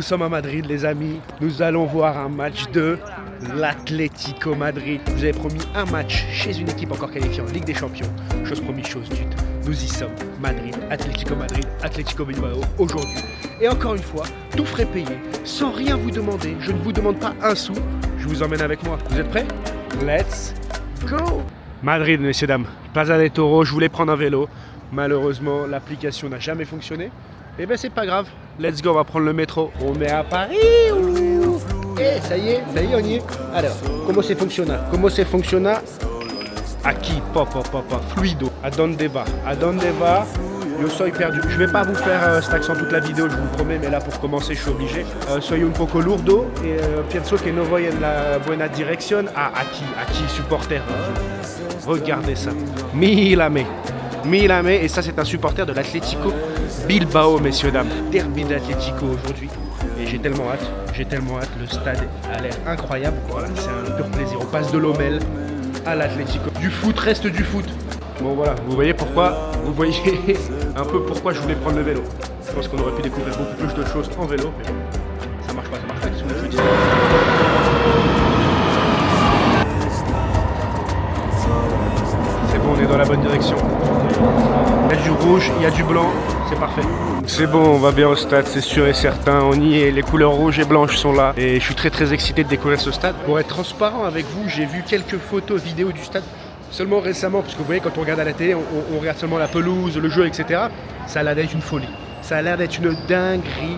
sommes à Madrid, les amis. Nous allons voir un match de l'Atlético Madrid. Vous avez promis un match chez une équipe encore qualifiée en Ligue des Champions. Chose promise, chose due. Nous y sommes. Madrid, Atlético Bilbao aujourd'hui. Et encore une fois, tout frais payé, sans rien vous demander. Je ne vous demande pas un sou. Je vous emmène avec moi. Vous êtes prêts? Let's go! Madrid, messieurs, dames. Plaza del Toro, je voulais prendre un vélo. Malheureusement, l'application n'a jamais fonctionné. Et ben c'est pas grave. Let's go, on va prendre le métro. On est à Paris. Eh, ça y est, on y est. Alors, comment ça fonctionne? Aquí, papa, fluido. A donde va? Yo soy perdu. Je vais pas vous faire cet accent toute la vidéo, je vous le promets, mais là pour commencer, je suis obligé. Soy un poco lourdo et pienso que no voy en la buena dirección. Ah, aquí, supporter. Regardez ça. Milame, et ça c'est un supporter de l'Atlético Bilbao, messieurs, dames. Derby d'Atlético aujourd'hui. Et j'ai tellement hâte, le stade a l'air incroyable. Voilà, c'est un pur plaisir. On passe de l'Omel à l'Atlético. Du foot reste du foot. Bon voilà, vous voyez un peu pourquoi je voulais prendre le vélo. Je pense qu'on aurait pu découvrir beaucoup plus de choses en vélo, mais bon, ça marche pas, qu'est-ce que je veux dire ? C'est bon, on est dans la bonne direction. Il y a du rouge, il y a du blanc, c'est parfait. C'est bon, on va bien au stade, c'est sûr et certain, on y est, les couleurs rouges et blanches sont là. Et je suis très excité de découvrir ce stade. Pour être transparent avec vous, j'ai vu quelques photos, vidéos du stade. Seulement récemment, parce que vous voyez, quand on regarde à la télé, on regarde seulement la pelouse, le jeu, etc. Ça a l'air d'être une folie. Ça a l'air d'être une dinguerie.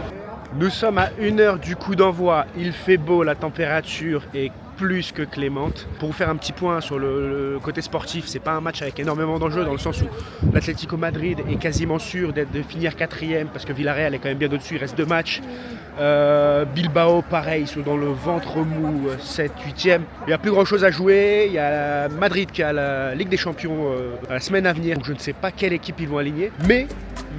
Nous sommes à 1 heure du coup d'envoi. Il fait beau, la température est plus que clémente. Pour vous faire un petit point sur le côté sportif, c'est pas un match avec énormément d'enjeux dans le sens où l'Atlético Madrid est quasiment sûr de finir 4e parce que Villarreal est quand même bien au-dessus, il reste 2 matchs. Bilbao, pareil, ils sont dans le ventre mou, 7, 8e. Il n'y a plus grand chose à jouer. Il y a Madrid qui a la Ligue des Champions la semaine à venir. Donc je ne sais pas quelle équipe ils vont aligner.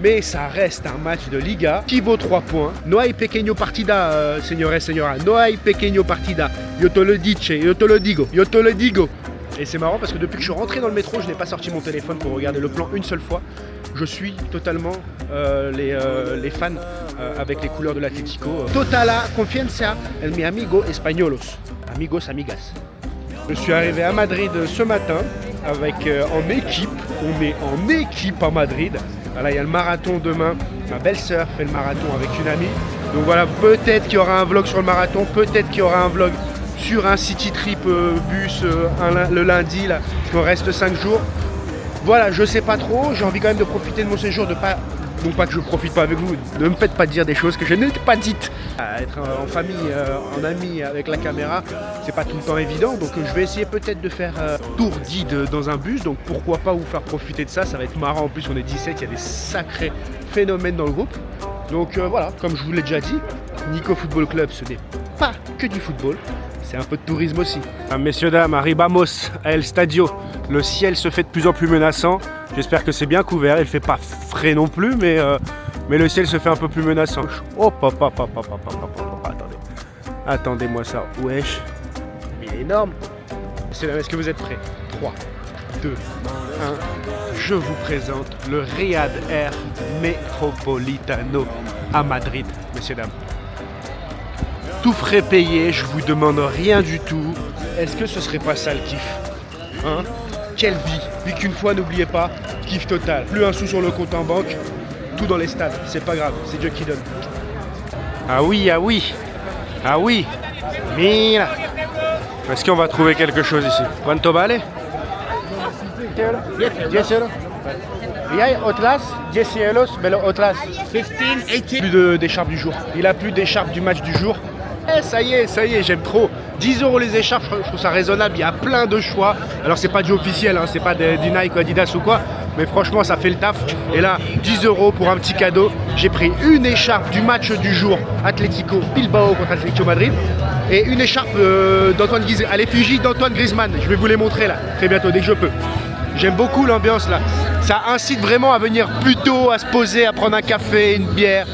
Mais ça reste un match de Liga qui vaut 3 points. No hay pequeño partida, señores, señora. No hay pequeño partida. Yo te lo dice, yo te lo digo. Et c'est marrant parce que depuis que je suis rentré dans le métro, je n'ai pas sorti mon téléphone pour regarder le plan une seule fois. Je suis totalement les fans avec les couleurs de l'Atlético. Totala confianza en mi amigo españolos. Amigos, amigas. Je suis arrivé à Madrid ce matin avec en équipe. On est en équipe à Madrid. Voilà, il y a le marathon demain. Ma belle-sœur fait le marathon avec une amie. Donc voilà, peut-être qu'il y aura un vlog sur le marathon, peut-être qu'il y aura un vlog sur un city trip bus le lundi, là, parce qu'on reste 5 jours. Voilà, je sais pas trop, j'ai envie quand même de profiter de mon séjour, non pas que je profite pas avec vous, ne me faites pas dire des choses que je n'ai pas dites. Être en famille, en ami avec la caméra, c'est pas tout le temps évident, donc je vais essayer peut-être de faire tour guide dans un bus, donc pourquoi pas vous faire profiter de ça, ça va être marrant, en plus on est 17, il y a des sacrés phénomènes dans le groupe. Donc voilà, comme je vous l'ai déjà dit, Nico Football Club, ce n'est pas que du football, c'est un peu de tourisme aussi. Messieurs, dames, arribamos à El Stadio. Le ciel se fait de plus en plus menaçant. J'espère que c'est bien couvert. Il ne fait pas frais non plus, mais le ciel se fait un peu plus menaçant. Oh, attendez. Attendez-moi ça. Wesh. Il est énorme. Est-ce que vous êtes prêts? 3, 2, 1. Je vous présente le Riad Air Metropolitano à Madrid, messieurs, dames. Tout frais payé, je vous demande rien du tout. Est-ce que ce serait pas ça le kiff? Hein? Quelle vie! Puis qu'une fois, n'oubliez pas, kiff total. Plus un sou sur le compte en banque, tout dans les stades. C'est pas grave, c'est Dieu qui donne. Ah oui. Mira! Est-ce qu'on va trouver quelque chose ici? Quanto vale? 10 euros. Il y a Otlas, 10 euros, mais le Otlas. 15, 18. Plus d'écharpe du jour. Il a plus d'écharpe du match du jour. Ça y est, j'aime trop. 10 euros les écharpes, je trouve ça raisonnable. Il y a plein de choix. Alors, c'est pas du officiel, hein, c'est pas du Nike ou Adidas ou quoi. Mais franchement, ça fait le taf. Et là, 10 euros pour un petit cadeau. J'ai pris une écharpe du match du jour, Atlético Bilbao contre Atlético Madrid. Et une écharpe à l'effigie d'Antoine Griezmann. Je vais vous les montrer là, très bientôt, dès que je peux. J'aime beaucoup l'ambiance là. Ça incite vraiment à venir plus tôt, à se poser, à prendre un café, une bière,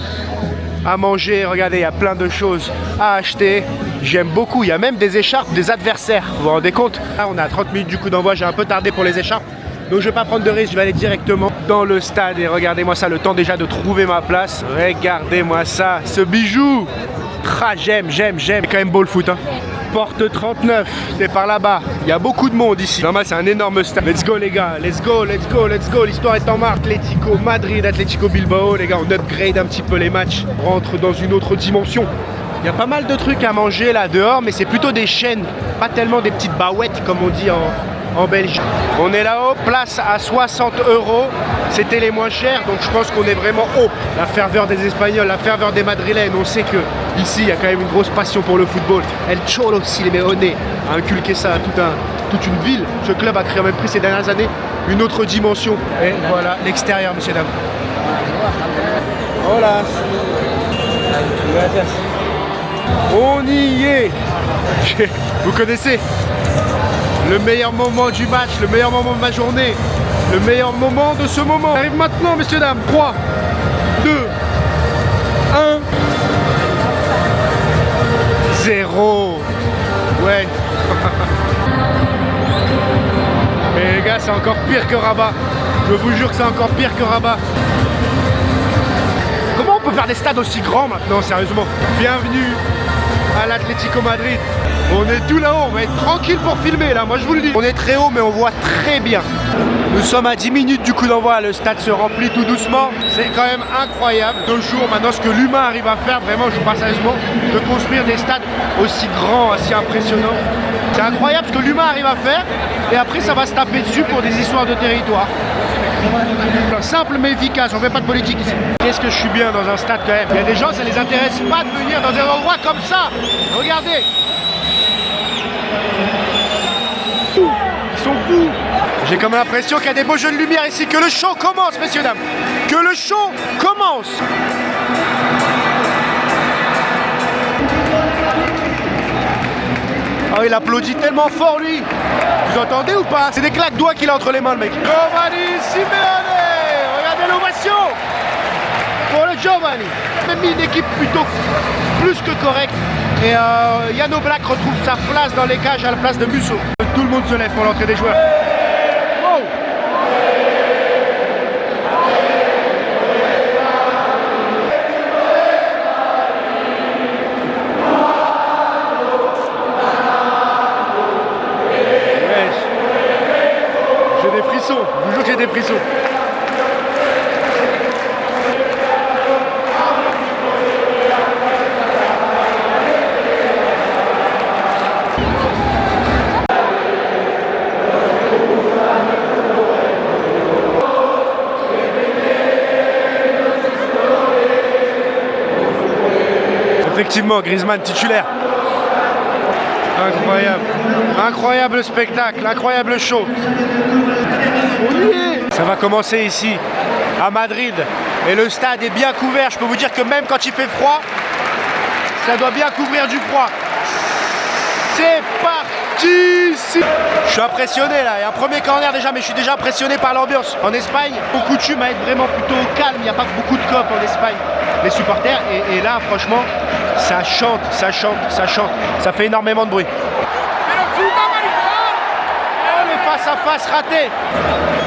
à manger. Regardez, il y a plein de choses à acheter. J'aime beaucoup. Il y a même des écharpes des adversaires. Vous vous rendez compte? Là, on est à 30 minutes du coup d'envoi. J'ai un peu tardé pour les écharpes. Donc je vais pas prendre de risque. Je vais aller directement dans le stade. Et regardez-moi ça, le temps déjà de trouver ma place. Regardez-moi ça, ce bijou. Ah, j'aime. C'est quand même beau le foot, hein. Porte 39, c'est par là-bas. Il y a beaucoup de monde ici. Normal, c'est un énorme stade. Let's go, les gars. Let's go. L'histoire est en marche. Atlético Madrid, Atlético Bilbao. Les gars, on upgrade un petit peu les matchs. On rentre dans une autre dimension. Il y a pas mal de trucs à manger là dehors, mais c'est plutôt des chaînes. Pas tellement des petites baouettes, comme on dit en Belgique. On est là-haut, place à 60 €. C'était les moins chers, donc je pense qu'on est vraiment haut. La ferveur des Espagnols, la ferveur des Madrilènes. On sait que ici, il y a quand même une grosse passion pour le football. El Cholo Simeone a inculqué ça à toute une ville. Ce club a créé, même pris ces dernières années, une autre dimension. Et voilà l'extérieur, messieurs, dames. Hola. On y est. Vous connaissez le meilleur moment du match, le meilleur moment de ma journée, le meilleur moment de ce moment. Ça arrive maintenant, messieurs, dames. 3, 2, 1. 0. Ouais. Mais les gars, c'est encore pire que Rabat. Je vous jure que c'est encore pire que Rabat. Comment on peut faire des stades aussi grands maintenant, sérieusement? Bienvenue à l'Atlético Madrid. On est tout là-haut, on va être tranquille pour filmer là, moi je vous le dis. On est très haut mais on voit très bien. Nous sommes à 10 minutes du coup d'envoi, le stade se remplit tout doucement. C'est quand même incroyable. 2 jours maintenant, ce que l'humain arrive à faire, vraiment je vous parle sérieusement, de construire des stades aussi grands, aussi impressionnants. C'est incroyable ce que l'humain arrive à faire et après ça va se taper dessus pour des histoires de territoire. Simple mais efficace, on fait pas de politique ici. Qu'est-ce que je suis bien dans un stade quand même. Il y a des gens, ça les intéresse pas de venir dans un endroit comme ça. Regardez. Ils sont fous. J'ai comme l'impression qu'il y a des beaux jeux de lumière ici. Que le show commence, messieurs, dames. Que le show commence. Oh, il applaudit tellement fort, lui. Vous entendez ou pas? C'est des claques doigts qu'il a entre les mains, le mec. Giovanni Simeone. Regardez l'ovation pour le Giovanni. Il a mis une équipe plutôt plus que correcte. Et Yann Oblak retrouve sa place dans les cages à la place de Musso. Tout le monde se lève pour l'entrée des joueurs. Wow. J'ai des frissons, je vous jure que j'ai des frissons. Effectivement, Griezmann titulaire. Incroyable. Incroyable spectacle, incroyable show. Ça va commencer ici, à Madrid. Et le stade est bien couvert. Je peux vous dire que même quand il fait froid, ça doit bien couvrir du froid. C'est parti. Je suis impressionné là. Il y a un premier corner déjà, mais je suis déjà impressionné par l'ambiance. En Espagne, on coutume à être vraiment plutôt calme. Il n'y a pas beaucoup de copes en Espagne, les supporters. Et là, franchement, ça chante, ça chante, ça chante. Ça fait énormément de bruit. Oh, le face à face raté.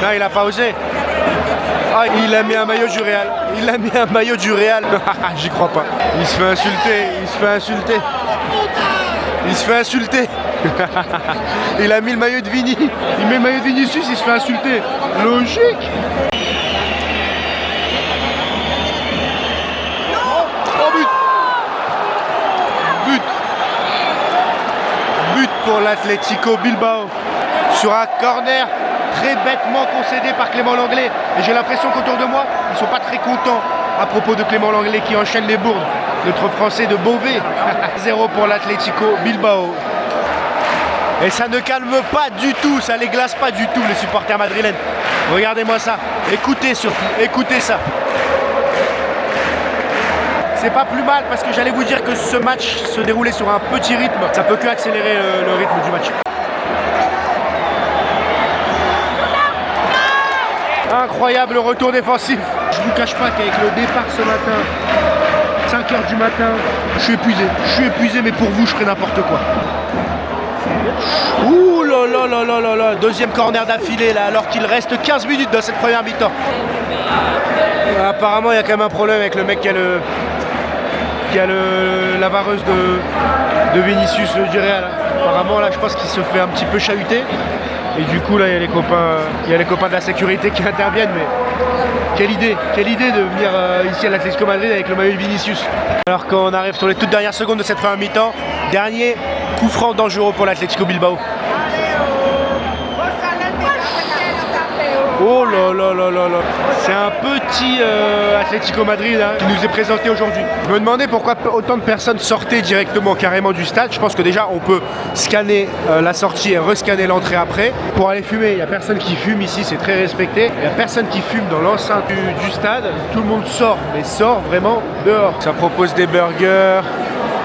Non, il a pas osé. Ah, il a mis un maillot du Real. Il a mis un maillot du Real. J'y crois pas. Il se fait insulter. Il se fait insulter. Il se fait insulter. Il a mis le maillot de Vini. Il met le maillot de Vinicius, il se fait insulter. Logique. Oh, but. But. But pour l'Atlético Bilbao. Sur un corner très bêtement concédé par Clément Lenglet. Et j'ai l'impression qu'autour de moi, ils ne sont pas très contents à propos de Clément Lenglet qui enchaîne les bourdes. Notre Français de Beauvais. 0 pour l'Atlético Bilbao. Et ça ne calme pas du tout, ça les glace pas du tout les supporters madrilènes. Regardez-moi ça, écoutez surtout, écoutez ça. C'est pas plus mal parce que j'allais vous dire que ce match se déroulait sur un petit rythme. Ça peut que accélérer le rythme du match. Incroyable retour défensif. Je vous cache pas qu'avec le départ ce matin, 5h du matin, je suis épuisé mais pour vous je ferai n'importe quoi. Ouh là là là là là là. Deuxième corner d'affilée là alors qu'il reste 15 minutes dans cette première mi-temps. Apparemment il y a quand même un problème avec le mec qui a qu'il y a la vareuse de Vinicius du Real. Apparemment là je pense qu'il se fait un petit peu chahuter. Et du coup là il y a les copains de la sécurité qui interviennent, mais quelle idée de venir ici à l'Atlético Madrid avec le maillot de Vinicius. Alors qu'on arrive sur les toutes dernières secondes de cette première mi-temps, dernier coup franc dangereux pour l'Atlético Bilbao. Oh là là là là là. C'est un petit Atlético Madrid hein, qui nous est présenté aujourd'hui. Je me demandais pourquoi autant de personnes sortaient directement carrément du stade. Je pense que déjà on peut scanner la sortie et rescanner l'entrée après. Pour aller fumer, il n'y a personne qui fume ici, c'est très respecté. Il n'y a personne qui fume dans l'enceinte du stade. Tout le monde sort, mais sort vraiment dehors. Ça propose des burgers,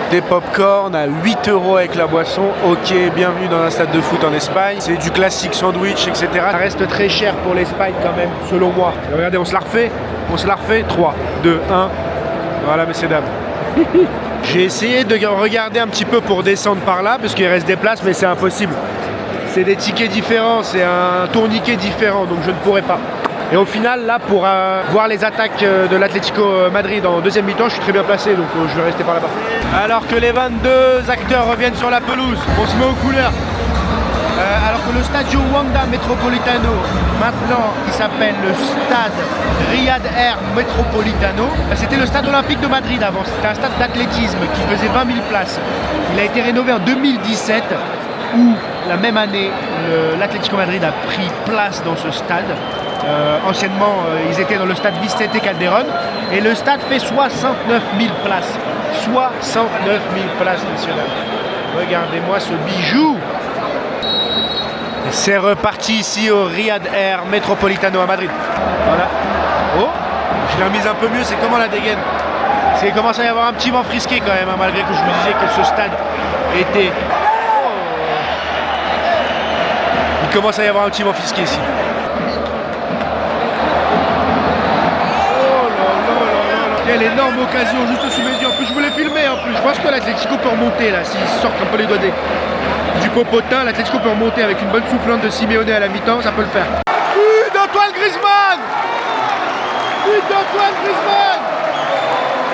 des pop-corn à 8 € avec la boisson. Ok, bienvenue dans un stade de foot en Espagne. C'est du classique sandwich, etc. Ça reste très cher pour l'Espagne quand même, selon moi. Regardez, on se la refait. 3, 2, 1. Voilà, messieurs, dames. J'ai essayé de regarder un petit peu pour descendre par là, parce qu'il reste des places, mais c'est impossible. C'est des tickets différents, c'est un tourniquet différent, donc je ne pourrais pas. Et au final, là, pour voir les attaques de l'Atlético Madrid en deuxième mi-temps, je suis très bien placé, donc je vais rester par là-bas. Alors que les 22 acteurs reviennent sur la pelouse, on se met aux couleurs. Alors que le Stadio Wanda Metropolitano, maintenant qui s'appelle le stade Riyad Air Metropolitano, c'était le stade olympique de Madrid avant, c'était un stade d'athlétisme qui faisait 20 000 places. Il a été rénové en 2017, où la même année, l'Atlético Madrid a pris place dans ce stade. Anciennement, ils étaient dans le stade Vicente Calderón et le stade fait 69 000 places. 69 000 places, messieurs. Regardez-moi ce bijou. C'est reparti ici au Riyad Air Metropolitano à Madrid. Voilà. Oh, je l'ai remise un peu mieux, c'est comment la dégaine. Il commence à y avoir un petit vent frisqué quand même, hein, malgré que je vous disais que ce stade était... Oh. Il commence à y avoir un petit vent frisqué ici. Quelle énorme occasion juste sous mes yeux. En plus je voulais filmer en plus. Je pense que l'Atlético peut remonter là s'ils sortent un peu les doigts du popotin. L'Atlético peut remonter avec une bonne soufflante de Simeone à la mi-temps, ça peut le faire. But d'Antoine Griezmann. But d'Antoine Griezmann.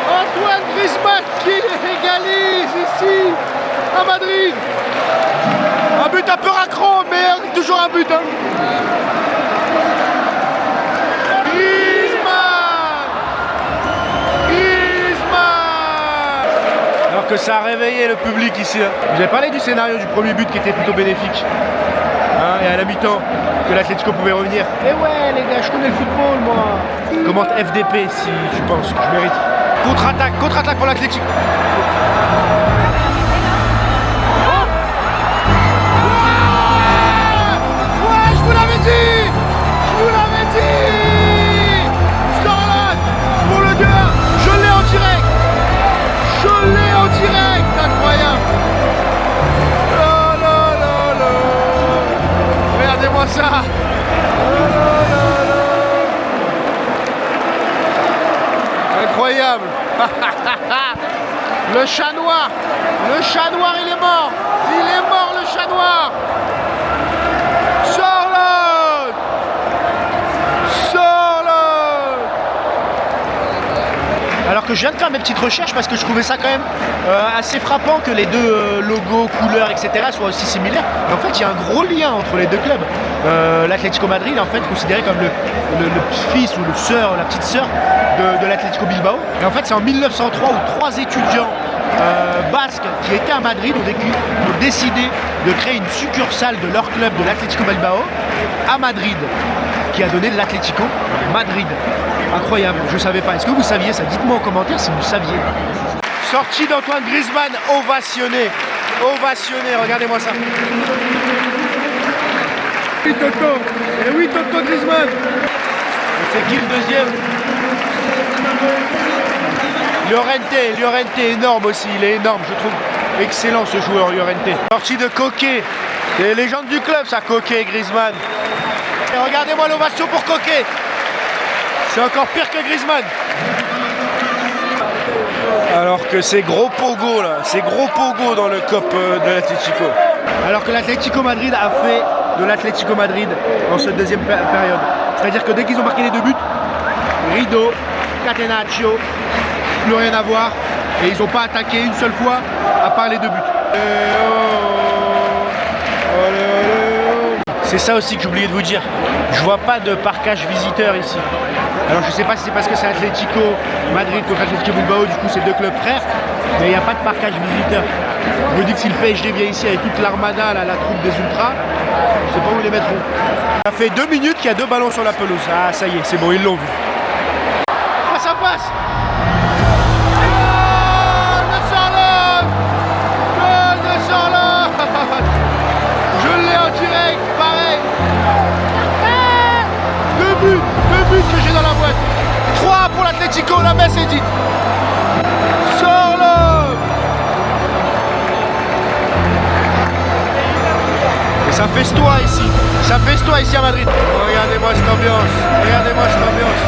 Antoine Griezmann qui égalise ici à Madrid. Un but un peu racron mais toujours un but hein. Alors que ça a réveillé le public ici. Vous avez parlé du scénario du premier but qui était plutôt bénéfique. Hein, et à la mi-temps, que l'Atlético pouvait revenir. Et ouais les gars, je connais le football moi. Commente FDP si tu penses que je mérite. Contre-attaque pour l'Atlético. Ouais, je vous l'avais dit. Je vous l'avais dit. Starland pour le 2-1. Je l'ai en direct. Je l'ai en direct, incroyable. Oh là là là. Regardez-moi ça. Oh là là là. Incroyable. Le chat noir. Le chat noir, il est mort. Il est mort, le chat noir. Sors-le. Sors-le. Alors que je viens de faire mes petites recherches parce que je trouvais ça quand même assez frappant que les deux logos, couleurs, etc. soient aussi similaires. Et en fait, il y a un gros lien entre les deux clubs. L'Atlético Madrid, en fait, considéré comme le fils ou la petite sœur de l'Atlético Bilbao. Et en fait, c'est en 1903 où 3 étudiants basques qui étaient à Madrid ont décidé de créer une succursale de leur club de l'Atlético Bilbao à Madrid, qui a donné l'Atlético Madrid. Incroyable, je ne savais pas. Est-ce que vous saviez ça? Dites-moi en commentaire si vous saviez. Sortie d'Antoine Griezmann, ovationné. Ovationné, regardez-moi ça. Oui Toto, et oui Toto Griezmann. C'est qui le deuxième? Llorente, énorme aussi, il est énorme, je trouve excellent ce joueur Llorente. Sortie de Coquet, c'est les légendes du club ça, Coquet et Griezmann. Et regardez-moi l'ovation pour Coquet. C'est encore pire que Griezmann. Alors que c'est gros pogo là, c'est gros pogo dans le cop de l'Atlético. Alors que l'Atlético Madrid a fait de l'Atlético Madrid dans cette deuxième période. C'est-à-dire que dès qu'ils ont marqué les 2 buts, rideau, catenaccio, plus rien à voir. Et ils n'ont pas attaqué une seule fois, à part les 2 buts. C'est ça aussi que j'ai oublié de vous dire. Je vois pas de parquage visiteur ici. Alors je sais pas si c'est parce que c'est Atlético Madrid contre Atlético Bilbao, du coup c'est 2 clubs frères, mais il n'y a pas de parquage visiteur. Je me dis que si le PSG vient ici avec toute l'armada, la troupe des ultras, je sais pas où ils les mettront. Ça fait 2 minutes qu'il y a 2 ballons sur la pelouse. Ah ça y est, c'est bon, ils l'ont vu. Ah, ça passe. Que j'ai dans la boîte. 3 pour l'Atlético, la messe est dite. Sors-le. Et ça festoie ici. Ça festoie ici à Madrid. Oh, regardez-moi cette ambiance. Regardez-moi cette ambiance.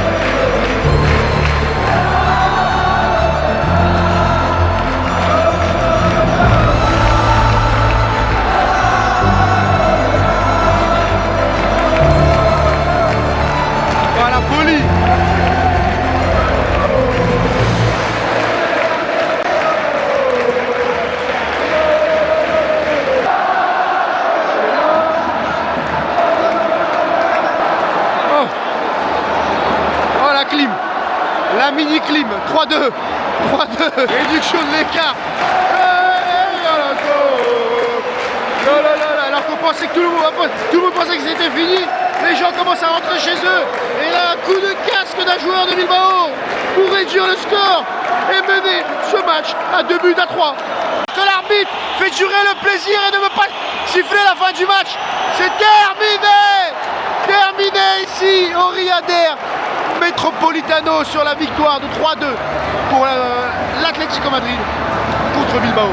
La mini-clim, 3-2, 3-2, réduction de l'écart. Alors qu'on pensait que tout le monde pensait que c'était fini, les gens commencent à rentrer chez eux. Et là, un coup de casque d'un joueur de Bilbao pour réduire le score et mener ce match à 2 buts à 3. Que l'arbitre fait durer le plaisir et ne veut pas siffler la fin du match. C'est terminé! Terminé ici au Riader Metropolitano sur la victoire de 3-2 pour l'Atlético Madrid contre Bilbao.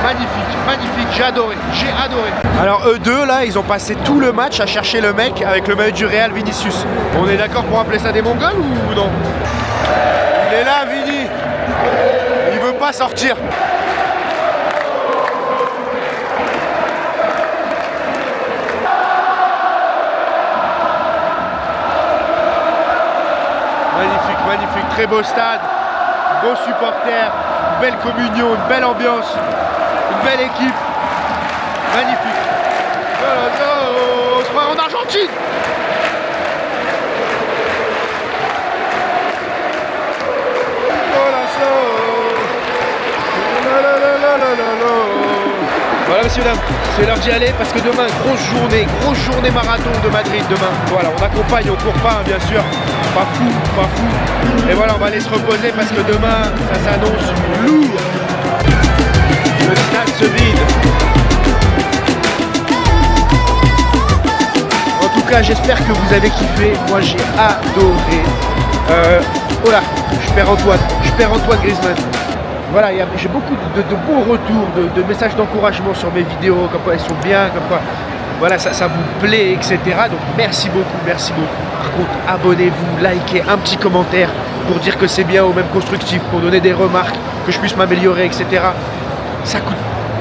Magnifique, magnifique, j'ai adoré. Alors eux deux là, ils ont passé tout le match à chercher le mec avec le maillot du Real, Vinicius. On est d'accord pour appeler ça des Mongols ou non? Il est là, Vini. Il veut pas sortir. Magnifique, magnifique, très beau stade, beaux supporters, belle communion, une belle ambiance, une belle équipe, magnifique. On se croit en Argentine. Voilà messieurs dames, c'est l'heure d'y aller parce que demain, grosse journée marathon de Madrid demain. Voilà, on accompagne, on court pas bien sûr, pas fou. Et voilà, on va aller se reposer parce que demain, ça s'annonce lourd. Le stade se vide. En tout cas, j'espère que vous avez kiffé. Moi, j'ai adoré. Oh là, je perds Antoine Griezmann. Voilà, j'ai beaucoup de bons retours, de messages d'encouragement sur mes vidéos, comme quoi elles sont bien, comme quoi voilà, ça vous plaît, etc. Donc merci beaucoup. Par contre, abonnez-vous, likez, un petit commentaire pour dire que c'est bien ou même constructif, pour donner des remarques, que je puisse m'améliorer, etc. Ça coûte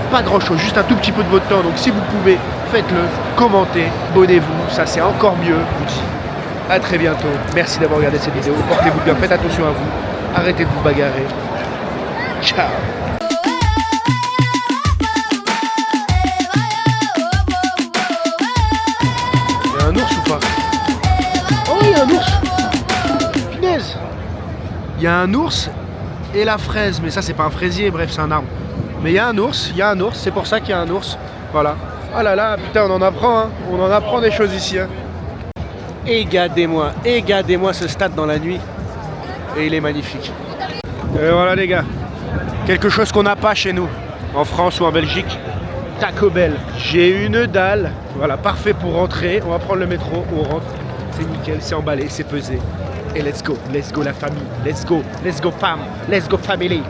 pas grand chose, juste un tout petit peu de votre temps. Donc si vous pouvez, faites-le, commentez, abonnez-vous, ça c'est encore mieux. Je vous dis à très bientôt. Merci d'avoir regardé cette vidéo. Portez-vous bien, faites attention à vous, arrêtez de vous bagarrer. Ciao. Il y a un ours ou pas? Oh, il y a un ours. Punaise. Il y a un ours et la fraise, mais ça c'est pas un fraisier, bref c'est un arbre. Mais il y a un ours, c'est pour ça qu'il y a un ours. Voilà. Ah là là, putain, on en apprend, hein. On en apprend des choses ici, hein. Égardez-moi ce stade dans la nuit. Et il est magnifique. Et voilà les gars. Quelque chose qu'on n'a pas chez nous, en France ou en Belgique. Taco Bell. J'ai une dalle. Voilà, parfait pour rentrer. On va prendre le métro, on rentre. C'est nickel, c'est emballé, c'est pesé. Et let's go la famille. Let's go fam, let's go family.